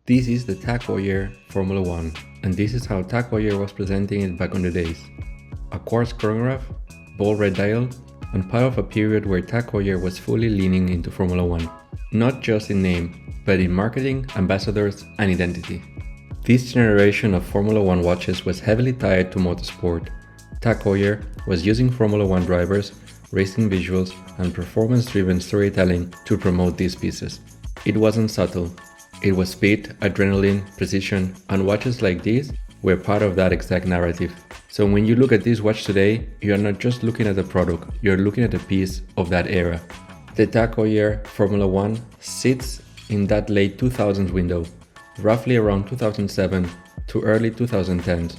This is the TAG Heuer Formula 1, and this is how TAG Heuer was presenting it back on the days. A quartz chronograph, bold red dial, and part of a period where TAG Heuer was fully leaning into Formula 1. Not just in name, but in marketing, ambassadors, and identity. This generation of Formula 1 watches was heavily tied to motorsport. TAG Heuer was using Formula 1 drivers, racing visuals, and performance-driven storytelling to promote these pieces. It wasn't subtle. It was speed, adrenaline, precision, and watches like these were part of that exact narrative. So when you look at this watch today, you are not just looking at the product, you're looking at a piece of that era. The TAG Heuer Formula 1 sits in that late 2000s window, roughly around 2007 to early 2010s.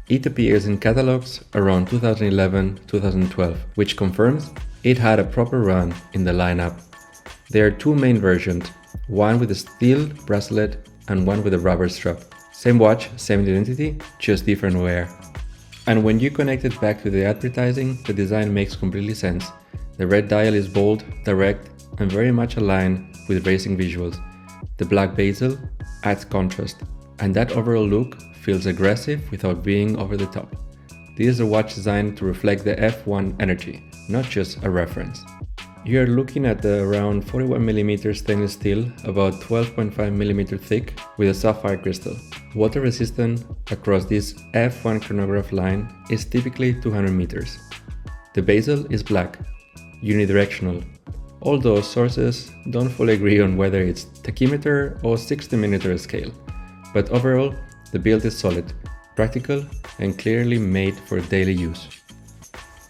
It appears in catalogs around 2011-2012, which confirms it had a proper run in the lineup. There are two main versions, one with a steel bracelet and one with a rubber strap. Same watch, same identity, just different wear. And when you connect it back to the advertising, the design makes completely sense. The red dial is bold, direct, and very much aligned with racing visuals. The black bezel adds contrast, and that overall look feels aggressive without being over the top. This is a watch designed to reflect the F1 energy, not just a reference. You are looking at the around 41mm stainless steel, about 12.5mm thick, with a sapphire crystal. Water resistant across this F1 chronograph line is typically 200 meters. The bezel is black, unidirectional, although sources don't fully agree on whether it's tachymeter or 60mm scale. But overall, the build is solid, practical, and clearly made for daily use.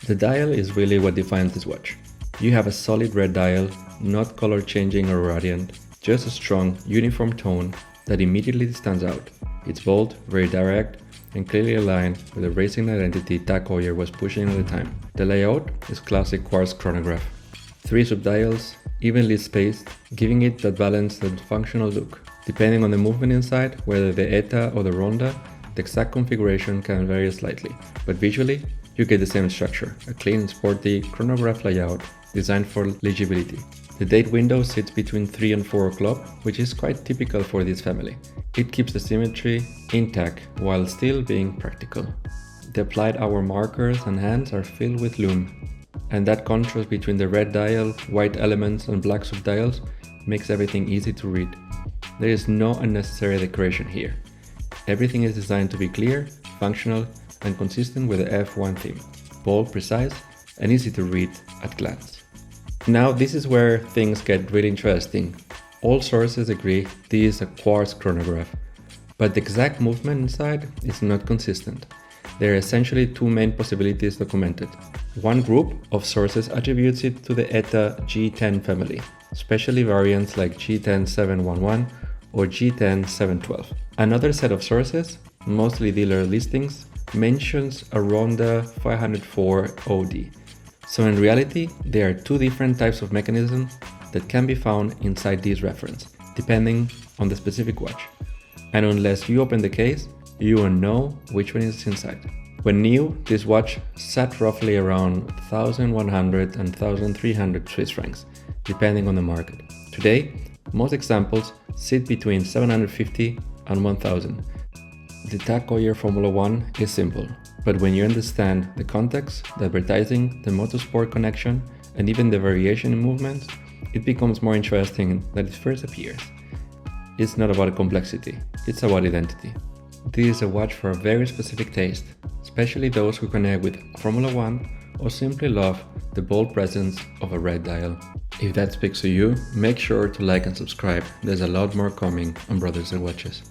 The dial is really what defines this watch. You have a solid red dial, not color changing or radiant, just a strong, uniform tone that immediately stands out. It's bold, very direct, and clearly aligned with the racing identity TAG Heuer was pushing at the time. The layout is classic quartz chronograph. 3 subdials, evenly spaced, giving it that balanced and functional look. Depending on the movement inside, whether the ETA or the Ronda, the exact configuration can vary slightly, but visually, you get the same structure, a clean, sporty chronograph layout designed for legibility. The date window sits between 3 and 4 o'clock, which is quite typical for this family. It keeps the symmetry intact while still being practical. The applied hour markers and hands are filled with lume, and that contrast between the red dial, white elements, and black subdials makes everything easy to read. There is no unnecessary decoration here. Everything is designed to be clear, functional, and consistent with the F1 theme. Bold, precise, and easy to read at glance. Now this is where things get really interesting. All sources agree this is a quartz chronograph, but the exact movement inside is not consistent. There are essentially two main possibilities documented. One group of sources attributes it to the ETA G10 family, especially variants like G10711 or G10712. Another set of sources, mostly dealer listings, mentions a Ronda 504OD. So in reality, there are two different types of mechanisms that can be found inside this reference, depending on the specific watch. And unless you open the case, you won't know which one is inside. When new, this watch sat roughly around 1,100 and 1,300 Swiss francs, depending on the market. Today, most examples sit between 750 and 1,000. The TAG Heuer Formula 1 is simple, but when you understand the context, the advertising, the motorsport connection, and even the variation in movements, it becomes more interesting than it first appears. It's not about complexity, it's about identity. This is a watch for a very specific taste, especially those who connect with Formula 1 or simply love the bold presence of a red dial. If that speaks to you, make sure to like and subscribe. There's a lot more coming on Brothers and Watches.